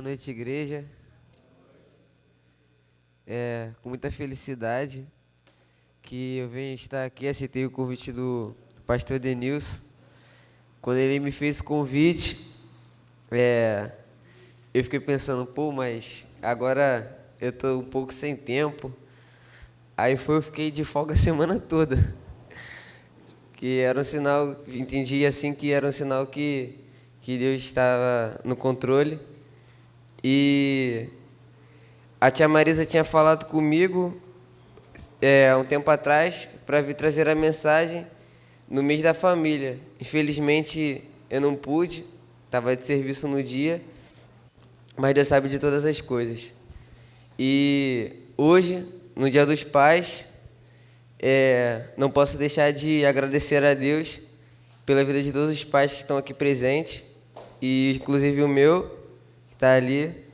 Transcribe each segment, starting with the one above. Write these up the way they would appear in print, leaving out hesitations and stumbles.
Boa noite, igreja. Com muita felicidade que eu venho estar aqui. Aceitei o convite do pastor Denilson. Quando ele me fez o convite, eu fiquei pensando, pô, mas agora eu tô um pouco sem tempo. Eu fiquei de folga a semana toda. Que era um sinal, entendi assim que era um sinal que Deus estava no controle. E a tia Marisa tinha falado comigo há um tempo atrás para vir trazer a mensagem no mês da família. Infelizmente eu não pude, estava de serviço no dia, mas Deus sabe de todas as coisas. E hoje, no Dia dos Pais, não posso deixar de agradecer a Deus pela vida de todos os pais que estão aqui presentes, e inclusive o meu, que está ali.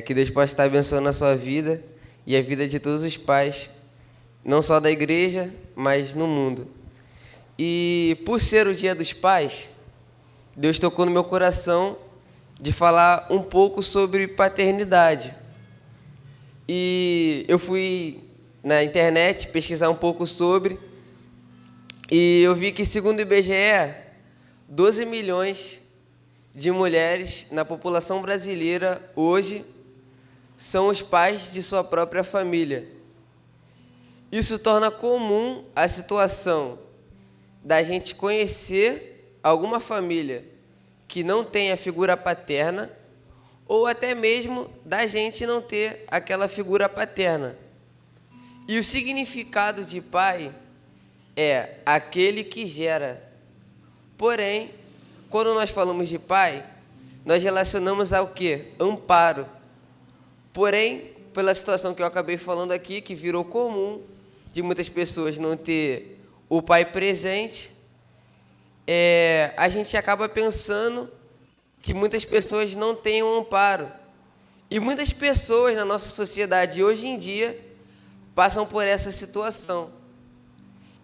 Que Deus possa estar abençoando a sua vida e a vida de todos os pais, não só da igreja, mas no mundo. E por ser o Dia dos Pais, Deus tocou no meu coração de falar um pouco sobre paternidade. E eu fui na internet pesquisar um pouco sobre, e eu vi que, segundo o IBGE, 12 milhões de mulheres na população brasileira hoje são os pais de sua própria família. Isso torna comum a situação da gente conhecer alguma família que não tem a figura paterna, ou até mesmo da gente não ter aquela figura paterna. E o significado de pai é aquele que gera. Porém, quando nós falamos de pai, nós relacionamos ao quê? Amparo. Porém, pela situação que eu acabei falando aqui, que virou comum de muitas pessoas não ter o pai presente, a gente acaba pensando que muitas pessoas não têm um amparo. E muitas pessoas na nossa sociedade hoje em dia passam por essa situação.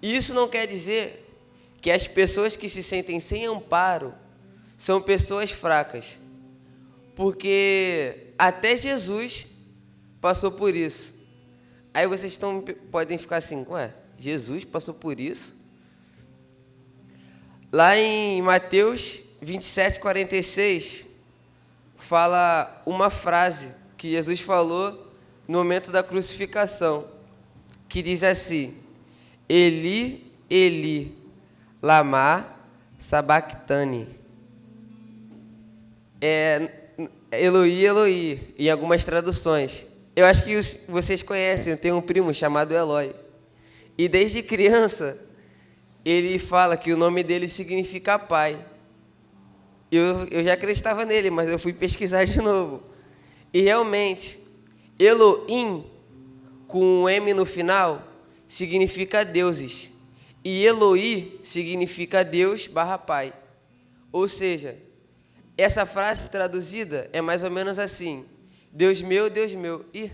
E isso não quer dizer que as pessoas que se sentem sem amparo são pessoas fracas. Porque até Jesus passou por isso. Aí vocês podem ficar assim, ué, Jesus passou por isso? Lá em Mateus 27:46, fala uma frase que Jesus falou no momento da crucificação, que diz assim: Eli, Eli, lama sabachthani. Eloi, Eloi, em algumas traduções. Eu acho que vocês conhecem, tem um primo chamado Eloy. E desde criança, ele fala que o nome dele significa pai. Eu já acreditava nele, mas eu fui pesquisar de novo. E realmente, Elohim, com um M no final, significa deuses. E Eloi significa Deus barra pai. Ou seja, essa frase traduzida é mais ou menos assim: Deus meu, ih,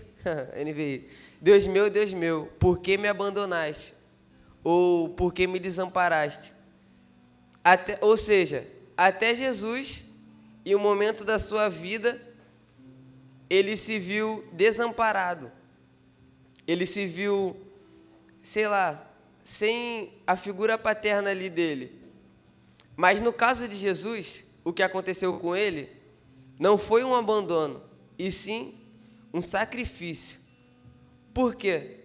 NVI. Deus meu, por que me abandonaste? Ou por que me desamparaste? Ou seja, até Jesus, em um momento da sua vida, ele se viu desamparado. Ele se viu, sei lá, sem a figura paterna ali dele. Mas no caso de Jesus, o que aconteceu com ele não foi um abandono, e sim um sacrifício. Por quê?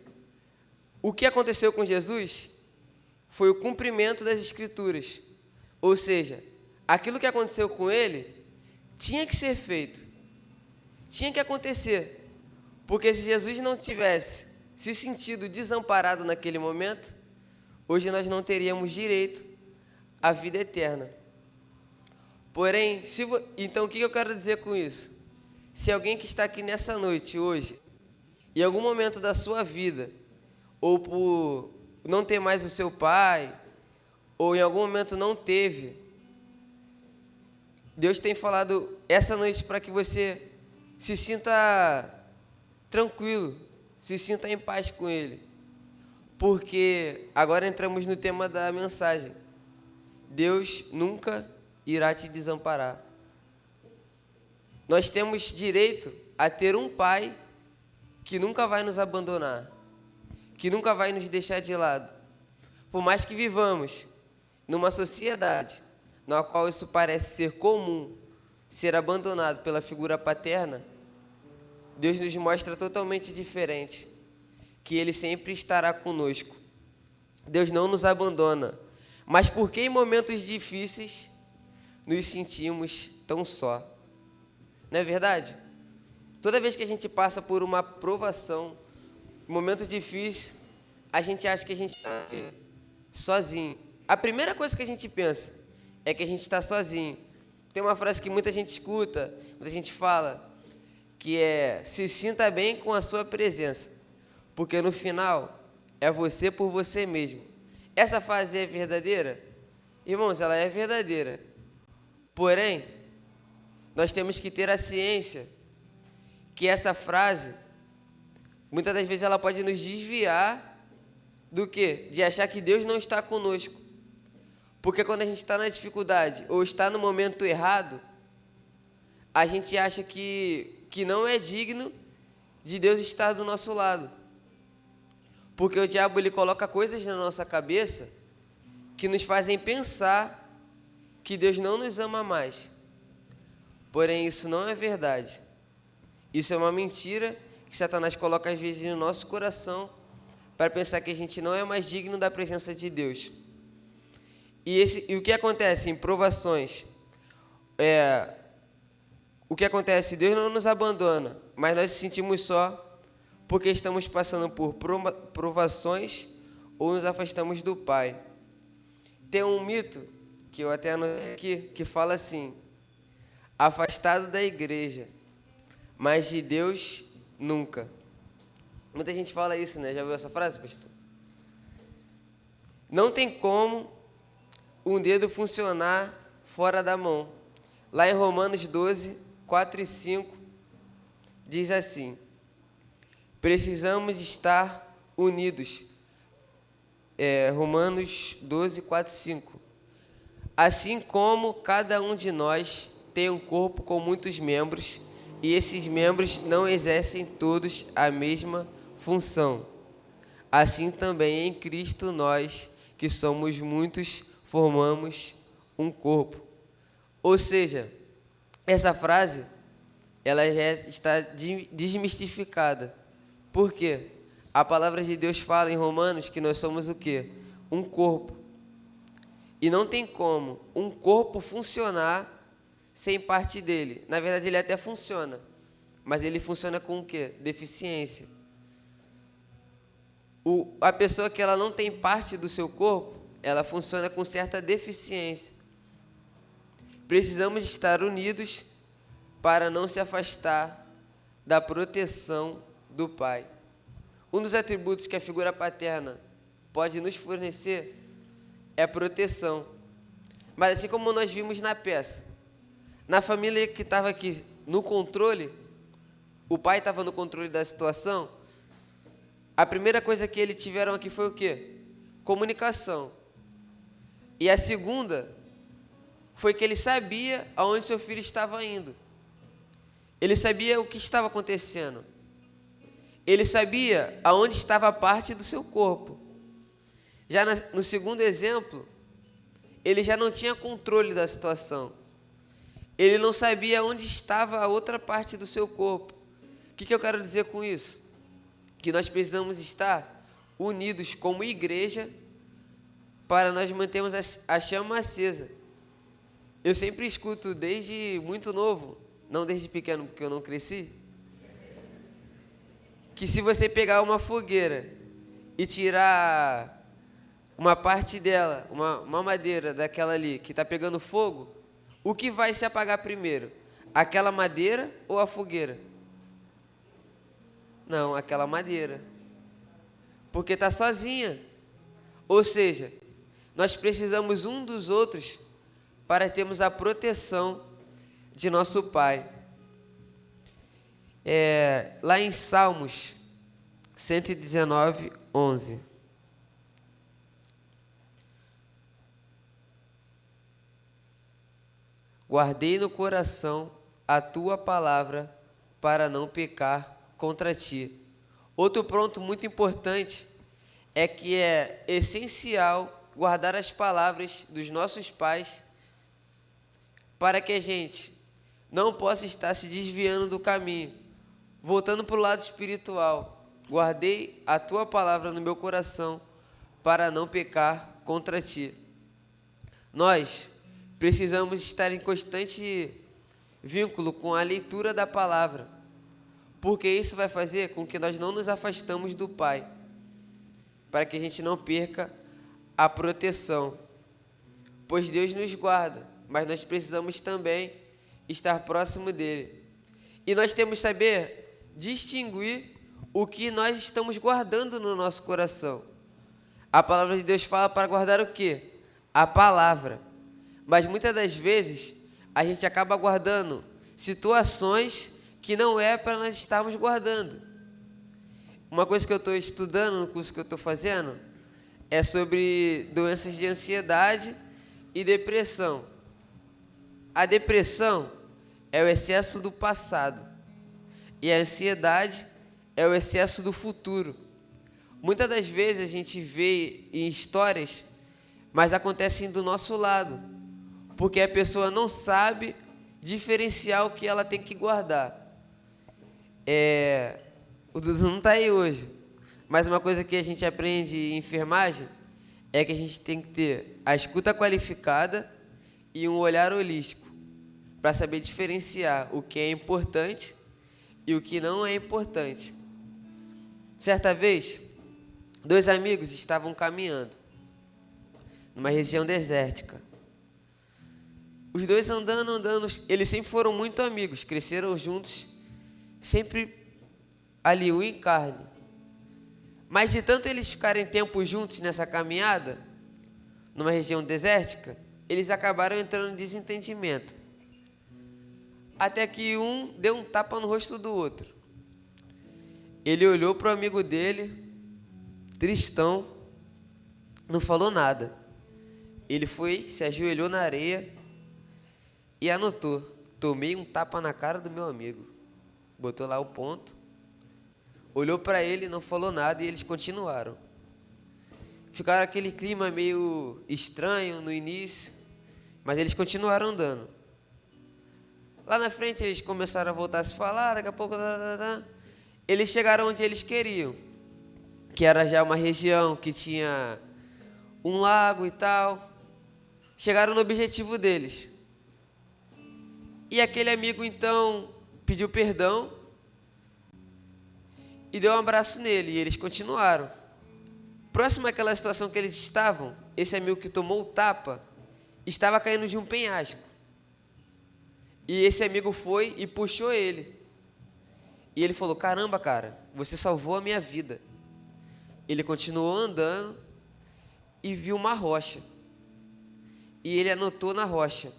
O que aconteceu com Jesus foi o cumprimento das Escrituras. Ou seja, aquilo que aconteceu com ele tinha que ser feito, tinha que acontecer. Porque se Jesus não tivesse se sentido desamparado naquele momento, hoje nós não teríamos direito à vida eterna. Porém, então o que eu quero dizer com isso? Se alguém que está aqui nessa noite, hoje, em algum momento da sua vida, ou por não ter mais o seu pai, ou em algum momento não teve, Deus tem falado essa noite para que você se sinta tranquilo, se sinta em paz com Ele. Porque agora entramos no tema da mensagem. Deus nunca irá te desamparar. nós temos direito a ter um pai que nunca vai nos abandonar, que nunca vai nos deixar de lado. Por mais que vivamos numa sociedade na qual isso parece ser comum, ser abandonado pela figura paterna, Deus nos mostra totalmente diferente, que Ele sempre estará conosco. Deus não nos abandona, mas por que em momentos difíceis nos sentimos tão só? Não é verdade? Toda vez que a gente passa por uma provação, um momento difícil, a gente acha que a gente está sozinho. A primeira coisa que a gente pensa é que a gente está sozinho. Tem uma frase que muita gente escuta, muita gente fala, que é: se sinta bem com a sua presença, porque no final é você por você mesmo. Essa frase é verdadeira? Irmãos, ela é verdadeira. Porém, nós temos que ter a ciência que essa frase, muitas das vezes, ela pode nos desviar do quê? De achar que Deus não está conosco. Porque quando a gente está na dificuldade ou está no momento errado, a gente acha que não é digno de Deus estar do nosso lado. Porque o diabo, ele coloca coisas na nossa cabeça que nos fazem pensar que Deus não nos ama mais. Porém, isso não é verdade. Isso é uma mentira que Satanás coloca às vezes no nosso coração para pensar que a gente não é mais digno da presença de Deus. E o que acontece em provações? O que acontece? Deus não nos abandona, mas nós nos sentimos só porque estamos passando por provações ou nos afastamos do Pai. Tem um mito, que eu até anotei aqui, que fala assim: afastado da igreja, mas de Deus nunca. Muita gente fala isso, né? Já ouviu essa frase, pastor? Não tem como um dedo funcionar fora da mão. Lá em Romanos 12, 4 e 5, diz assim: precisamos estar unidos. Romanos 12, 4 e 5. Assim como cada um de nós tem um corpo com muitos membros, e esses membros não exercem todos a mesma função, assim também em Cristo nós, que somos muitos, formamos um corpo. Ou seja, essa frase, ela já está desmistificada. Por quê? A palavra de Deus fala em Romanos que nós somos o quê? Um corpo. E não tem como um corpo funcionar sem parte dele. Na verdade, ele até funciona, mas ele funciona com o quê? Deficiência. A pessoa que ela não tem parte do seu corpo, ela funciona com certa deficiência. Precisamos estar unidos para não se afastar da proteção do Pai. Um dos atributos que a figura paterna pode nos fornecer é proteção. Mas assim como nós vimos na peça, na família que estava aqui no controle, o pai estava no controle da situação, a primeira coisa que eles tiveram aqui foi o quê? Comunicação. E a segunda foi que ele sabia aonde seu filho estava indo. Ele sabia o que estava acontecendo. Ele sabia aonde estava a parte do seu corpo. Já no segundo exemplo, ele já não tinha controle da situação. Ele não sabia onde estava a outra parte do seu corpo. O que eu quero dizer com isso? Que nós precisamos estar unidos como igreja para nós mantermos a chama acesa. Eu sempre escuto desde muito novo, não desde pequeno porque eu não cresci, que se você pegar uma fogueira e tirar uma parte dela, uma madeira daquela ali que está pegando fogo, o que vai se apagar primeiro? Aquela madeira ou a fogueira? Não, aquela madeira. Porque está sozinha. Ou seja, nós precisamos um dos outros para termos a proteção de nosso Pai. Lá em Salmos 119, 11. Guardei no coração a tua palavra para não pecar contra ti. Outro ponto muito importante é que é essencial guardar as palavras dos nossos pais para que a gente não possa estar se desviando do caminho, voltando para o lado espiritual. Guardei a tua palavra no meu coração para não pecar contra ti. Nós precisamos estar em constante vínculo com a leitura da palavra, porque isso vai fazer com que nós não nos afastamos do Pai, para que a gente não perca a proteção, pois Deus nos guarda, mas nós precisamos também estar próximo dele. E nós temos que saber distinguir o que nós estamos guardando no nosso coração. A palavra de Deus fala para guardar o quê? A palavra. Mas muitas das vezes a gente acaba guardando situações que não é para nós estarmos guardando. Uma coisa que eu estou estudando no curso que eu estou fazendo é sobre doenças de ansiedade e depressão. A depressão é o excesso do passado e a ansiedade é o excesso do futuro. Muitas das vezes a gente vê em histórias, mas acontecem do nosso lado, porque a pessoa não sabe diferenciar o que ela tem que guardar. O Dudu não está aí hoje, mas uma coisa que a gente aprende em enfermagem é que a gente tem que ter a escuta qualificada e um olhar holístico para saber diferenciar o que é importante e o que não é importante. Certa vez, 2 amigos estavam caminhando numa região desértica. Os dois andando, eles sempre foram muito amigos, cresceram juntos, sempre ali, um em carne. Mas de tanto eles ficarem tempo juntos nessa caminhada, numa região desértica, eles acabaram entrando em desentendimento. Até que um deu um tapa no rosto do outro. Ele olhou para o amigo dele, tristão, não falou nada. Ele foi, se ajoelhou na areia e anotou: tomei um tapa na cara do meu amigo. Botou lá o ponto, olhou para ele, não falou nada e eles continuaram. Ficaram aquele clima meio estranho no início, mas eles continuaram andando. Lá na frente eles começaram a voltar a se falar, daqui a pouco... Eles chegaram onde eles queriam, que era já uma região que tinha um lago e tal. Chegaram no objetivo deles. E aquele amigo então pediu perdão e deu um abraço nele, e eles continuaram. Próximo àquela situação que eles estavam, esse amigo que tomou o tapa estava caindo de um penhasco. E esse amigo foi e puxou ele. E ele falou: caramba, cara, você salvou a minha vida. Ele continuou andando e viu uma rocha. E ele anotou na rocha: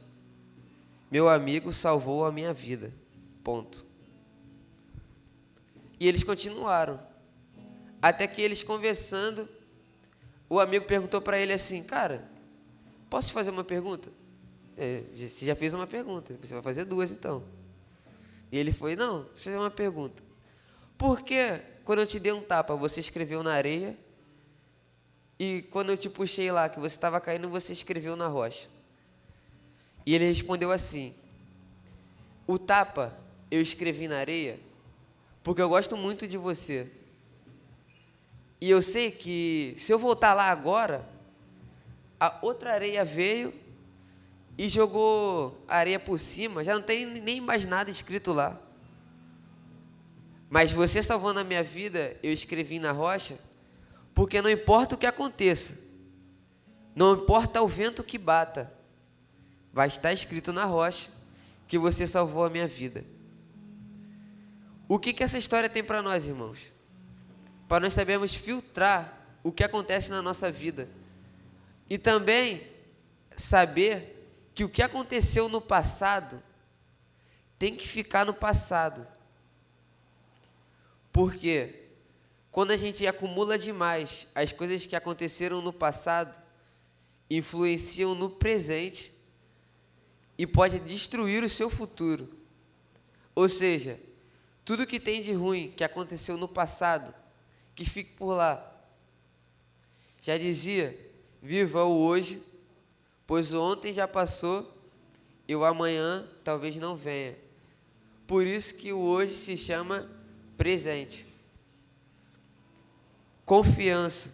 meu amigo salvou a minha vida. Ponto. E eles continuaram. Até que eles conversando, o amigo perguntou para ele assim: cara, posso te fazer uma pergunta? Você já fez uma pergunta, você vai fazer 2 então. E ele foi: não, deixa eu fazer uma pergunta. Por que quando eu te dei um tapa, você escreveu na areia, e quando eu te puxei lá, que você estava caindo, você escreveu na rocha? E ele respondeu assim: o tapa eu escrevi na areia porque eu gosto muito de você. E eu sei que se eu voltar lá agora, a outra areia veio e jogou a areia por cima, já não tem nem mais nada escrito lá. Mas você salvando a minha vida, eu escrevi na rocha, porque não importa o que aconteça, não importa o vento que bata, vai estar escrito na rocha que você salvou a minha vida. O que essa história tem para nós, irmãos? Para nós sabermos filtrar o que acontece na nossa vida. E também saber que o que aconteceu no passado tem que ficar no passado. Porque quando a gente acumula demais as coisas que aconteceram no passado, influenciam no presente e pode destruir o seu futuro. Ou seja, tudo que tem de ruim que aconteceu no passado, que fique por lá. Já dizia, viva o hoje, pois o ontem já passou e o amanhã talvez não venha. Por isso que o hoje se chama presente. Confiança.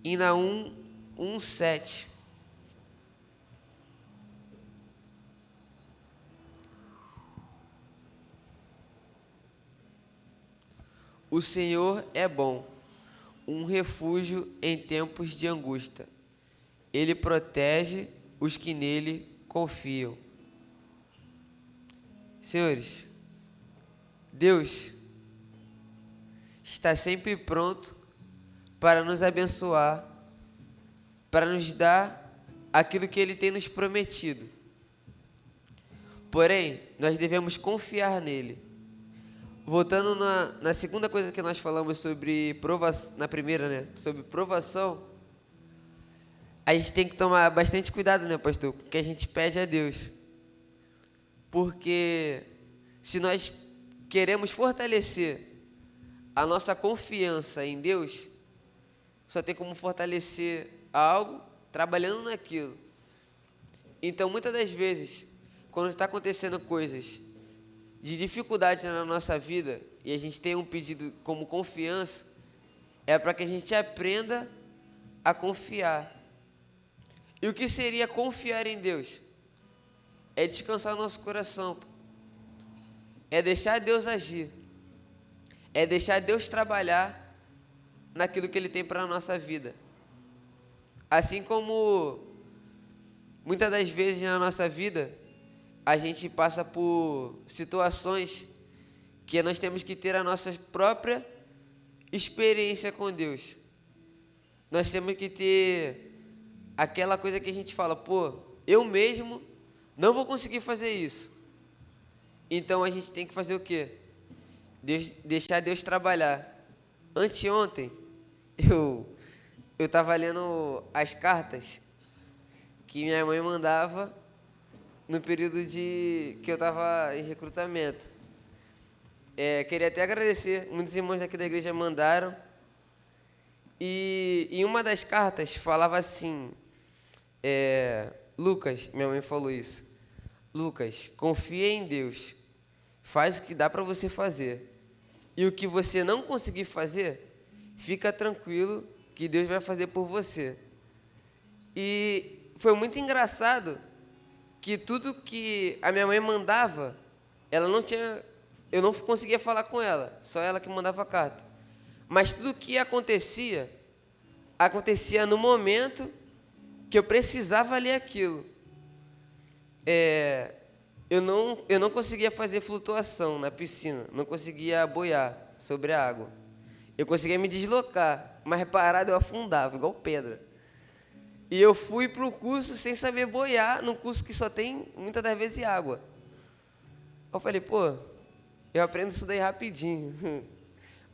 Em Naum 1:7. O Senhor é bom, um refúgio em tempos de angústia. Ele protege os que nele confiam. Senhores, Deus está sempre pronto para nos abençoar, para nos dar aquilo que Ele tem nos prometido. Porém, nós devemos confiar nele. Voltando na segunda coisa que nós falamos sobre provação, na primeira, né? Sobre provação, a gente tem que tomar bastante cuidado, né, pastor? Com o que a gente pede a Deus. Porque se nós queremos fortalecer a nossa confiança em Deus, só tem como fortalecer algo trabalhando naquilo. Então, muitas das vezes, quando está acontecendo coisas de dificuldade na nossa vida e a gente tem um pedido como confiança, é para que a gente aprenda a confiar. E o que seria confiar em Deus? É descansar o nosso coração, é deixar Deus agir, é deixar Deus trabalhar naquilo que Ele tem para a nossa vida. Assim como muitas das vezes na nossa vida a gente passa por situações que nós temos que ter a nossa própria experiência com Deus. Nós temos que ter aquela coisa que a gente fala, pô, eu mesmo não vou conseguir fazer isso. Então a gente tem que fazer o quê? Deixar Deus trabalhar. Anteontem, eu estava lendo as cartas que minha mãe mandava no período que eu estava em recrutamento. Queria até agradecer, muitos irmãos aqui da igreja mandaram. E em uma das cartas falava assim, Lucas, minha mãe falou isso, Lucas, confia em Deus, faz o que dá para você fazer. E o que você não conseguir fazer, fica tranquilo que Deus vai fazer por você. E foi muito engraçado que tudo que a minha mãe mandava, eu não conseguia falar com ela, só ela que mandava a carta. Mas tudo que acontecia no momento que eu precisava ler aquilo. Eu não conseguia fazer flutuação na piscina, não conseguia boiar sobre a água. Eu conseguia me deslocar, mas parado eu afundava, igual pedra. E eu fui para o curso sem saber boiar, num curso que só tem, muitas das vezes, água. Eu falei, pô, eu aprendo isso daí rapidinho.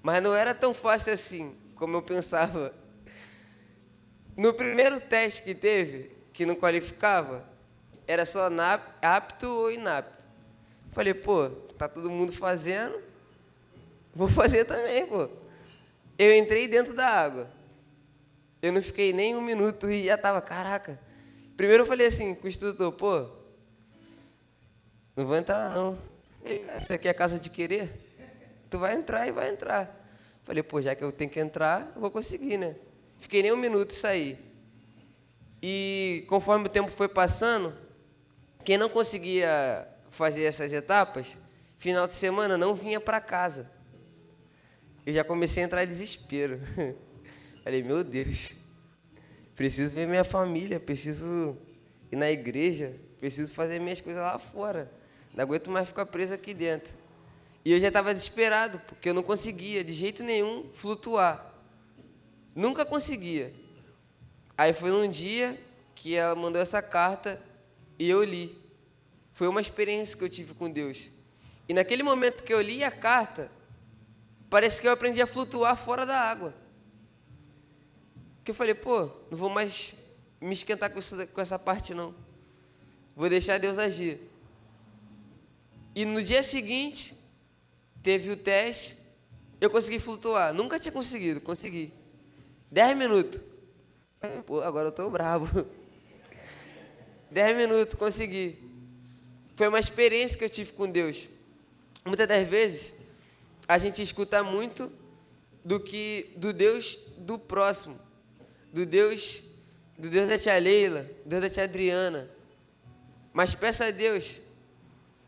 Mas não era tão fácil assim, como eu pensava. No primeiro teste que teve, que não qualificava, era só apto ou inapto. Eu falei, pô, tá todo mundo fazendo, vou fazer também, pô. Eu entrei dentro da água. Eu não fiquei nem um minuto e já tava, caraca. Primeiro eu falei assim com o instrutor, pô, não vou entrar não. Isso aqui é casa de querer? Tu vai entrar e vai entrar. Falei, pô, já que eu tenho que entrar, eu vou conseguir, né? Fiquei nem um minuto e saí. E conforme o tempo foi passando, quem não conseguia fazer essas etapas, final de semana não vinha para casa. Eu já comecei a entrar em desespero. Falei, meu Deus, preciso ver minha família, preciso ir na igreja, preciso fazer minhas coisas lá fora. Não aguento mais ficar preso aqui dentro. E eu já estava desesperado, porque eu não conseguia, de jeito nenhum, flutuar. Nunca conseguia. Aí foi num dia que ela mandou essa carta e eu li. Foi uma experiência que eu tive com Deus. E naquele momento que eu li a carta, parece que eu aprendi a flutuar fora da água. Que eu falei, pô, não vou mais me esquentar com essa parte não. Vou deixar Deus agir. E no dia seguinte, teve o teste, eu consegui flutuar. Nunca tinha conseguido, consegui. 10 minutos. Pô, agora eu tô bravo. 10 minutos, consegui. Foi uma experiência que eu tive com Deus. Muitas das vezes, a gente escuta muito do Deus do próximo, do Deus da tia Leila, do Deus da tia Adriana. Mas peça a Deus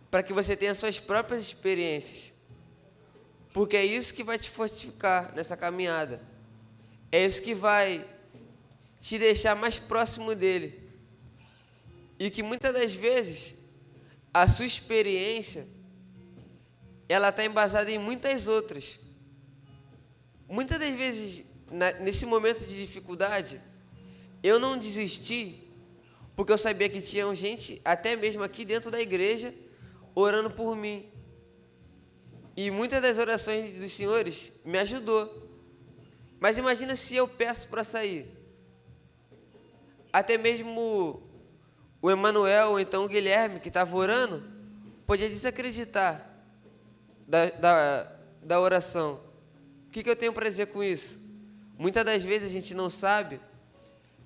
para que você tenha suas próprias experiências, porque é isso que vai te fortificar nessa caminhada, é isso que vai te deixar mais próximo dele, e que muitas das vezes a sua experiência ela está embasada em muitas outras. Muitas das vezes, nesse momento de dificuldade, eu não desisti, porque eu sabia que tinha gente, até mesmo aqui dentro da igreja, orando por mim. E muitas das orações dos senhores me ajudou. Mas imagina se eu peço para sair. Até mesmo o Emanuel, ou então o Guilherme, que estava orando, podia desacreditar da oração. O que eu tenho para dizer com isso? Muitas das vezes a gente não sabe,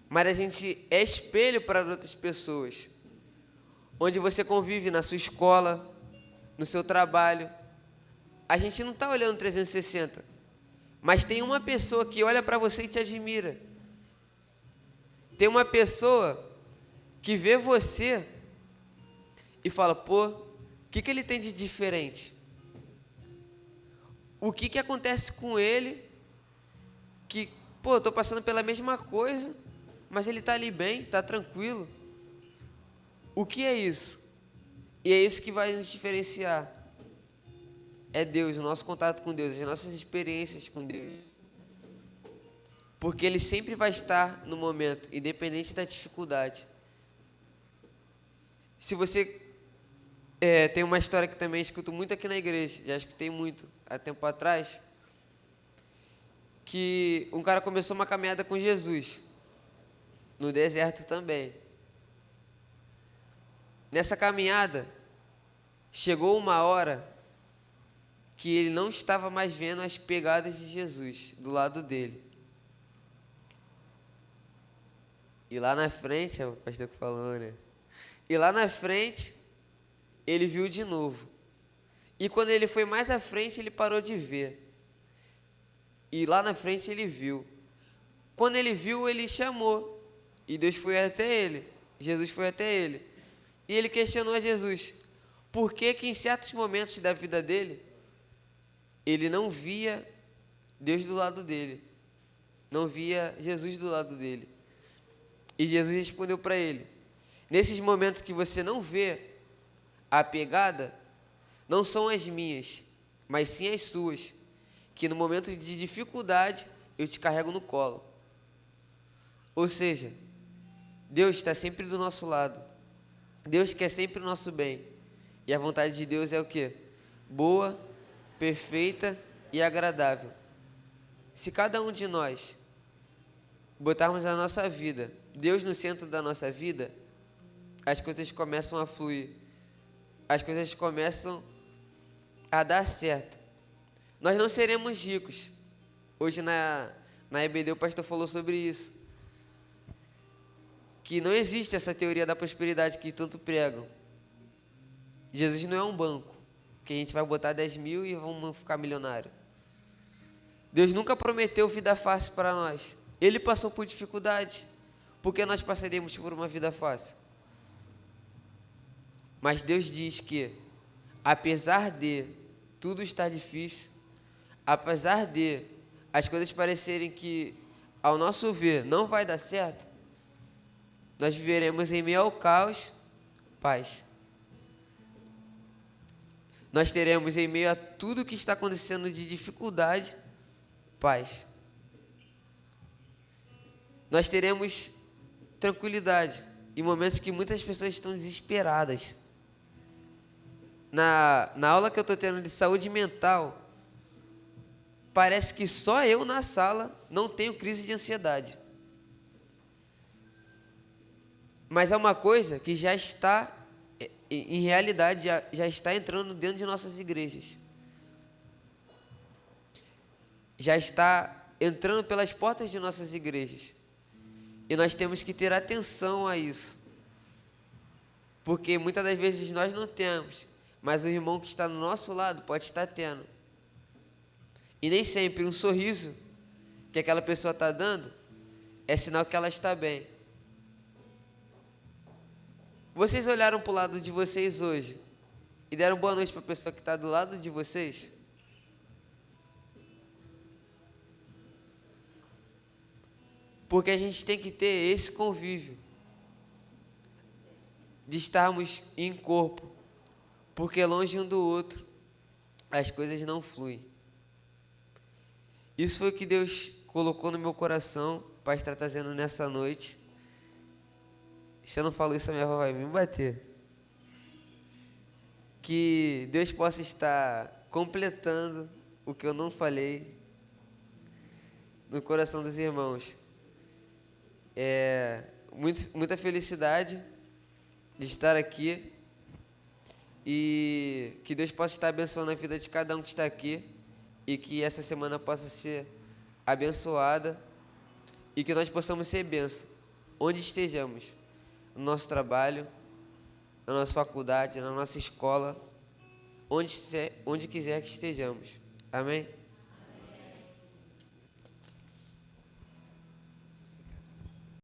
mas a gente é espelho para outras pessoas. Onde você convive, na sua escola, no seu trabalho. A gente não está olhando 360, mas tem uma pessoa que olha para você e te admira. Tem uma pessoa que vê você e fala, pô, o que ele tem de diferente? O que acontece com ele que, pô, estou passando pela mesma coisa, mas ele está ali bem, está tranquilo. O que é isso? E é isso que vai nos diferenciar. É Deus, o nosso contato com Deus, as nossas experiências com Deus. Porque Ele sempre vai estar no momento, independente da dificuldade. Se você tem uma história que também escuto muito aqui na igreja, já escutei muito há tempo atrás, que um cara começou uma caminhada com Jesus, no deserto também. Nessa caminhada, chegou uma hora que ele não estava mais vendo as pegadas de Jesus do lado dele. E lá na frente, é o pastor que falou, né? E lá na frente, ele viu de novo. E quando ele foi mais à frente, ele parou de ver. E lá na frente ele viu. Quando ele viu, ele chamou. E Deus foi até ele. Jesus foi até ele. E ele questionou a Jesus. Por que em certos momentos da vida dele, ele não via Deus do lado dele? Não via Jesus do lado dele. E Jesus respondeu para ele. Nesses momentos que você não vê a pegada, não são as minhas, mas sim as suas, que no momento de dificuldade eu te carrego no colo. Ou seja, Deus está sempre do nosso lado. Deus quer sempre o nosso bem. E a vontade de Deus é o quê? Boa, perfeita e agradável. Se cada um de nós botarmos a nossa vida, Deus no centro da nossa vida, as coisas começam a fluir. As coisas começam a dar certo. Nós não seremos ricos. Hoje na EBD o pastor falou sobre isso. Que não existe essa teoria da prosperidade que tanto pregam. Jesus não é um banco, que a gente vai botar 10 mil e vamos ficar milionário. Deus nunca prometeu vida fácil para nós. Ele passou por dificuldades. Por que nós passaríamos por uma vida fácil? Mas Deus diz que, apesar de tudo estar difícil, apesar de as coisas parecerem que, ao nosso ver, não vai dar certo, nós viveremos em meio ao caos, paz. Nós teremos em meio a tudo que está acontecendo de dificuldade, paz. Nós teremos tranquilidade em momentos que muitas pessoas estão desesperadas. Na aula que eu estou tendo de saúde mental, parece que só eu na sala não tenho crise de ansiedade. Mas é uma coisa que já está em realidade já está entrando dentro de nossas igrejas. Já está entrando pelas portas de nossas igrejas. E nós temos que ter atenção a isso. Porque muitas das vezes nós não temos, mas o irmão que está no nosso lado pode estar tendo. E nem sempre um sorriso que aquela pessoa está dando é sinal que ela está bem. Vocês olharam para o lado de vocês hoje e deram boa noite para a pessoa que está do lado de vocês? Porque a gente tem que ter esse convívio de estarmos em corpo, porque longe um do outro as coisas não fluem. Isso foi o que Deus colocou no meu coração para estar trazendo nessa noite. Se eu não falo isso, a minha avó vai me bater. Que Deus possa estar completando o que eu não falei no coração dos irmãos. Muita felicidade de estar aqui e que Deus possa estar abençoando a vida de cada um que está aqui e que essa semana possa ser abençoada e que nós possamos ser bênção onde estejamos, no nosso trabalho, na nossa faculdade, na nossa escola, onde quiser que estejamos. Amém?